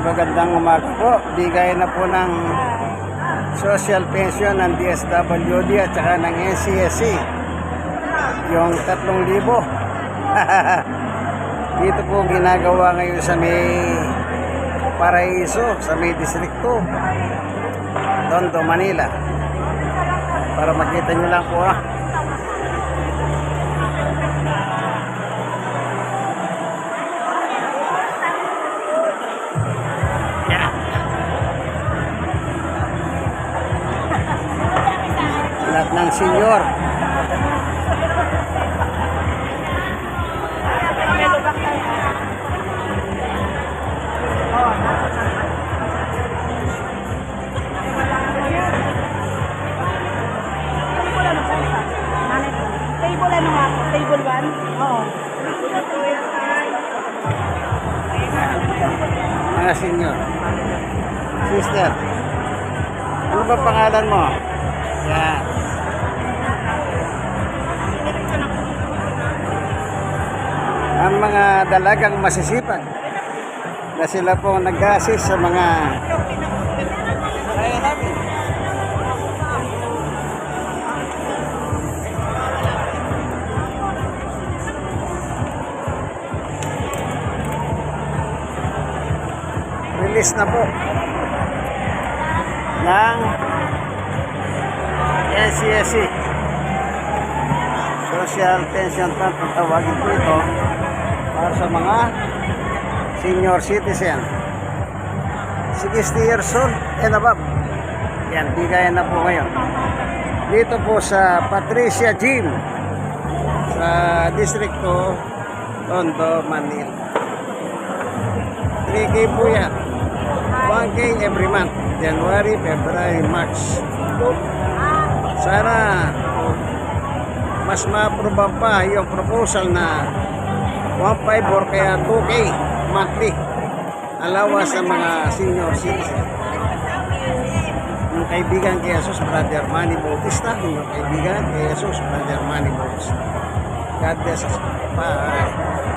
magandang umaga po. Bigay na po ng social pension ng DSWD at saka ng NCSC. Yung 3,000. Dito po ginagawa ngayon sa may Paraiso, sa may distrito Tondo, Manila. Para makita nyo lang po lahat ng senior. Table ano nga po? Table 1? Oo. Mga senior. Sister, ano ba pangalan mo? Yan. Ang mga dalagang masisipag na sila po nag-assist sa mga release na po ng NCSC Social Pension Fund, kung tawagin po ito, para sa mga senior citizen 60 years old and above. Yan, bigayan na po ngayon dito po sa Patricia Gym sa distrito Tondo, Manila. 3K po yan, 1K every month, January, February, March. Sana mas ma-approve pa yung proposal na 1.5 or kaya 2K monthly allowance sa mga senior citizen. Yung kaibigan kay Jesus, Brother Manny Bautista. Yung kaibigan kay Jesus, Brother Manny Bautista. God bless us. Bye.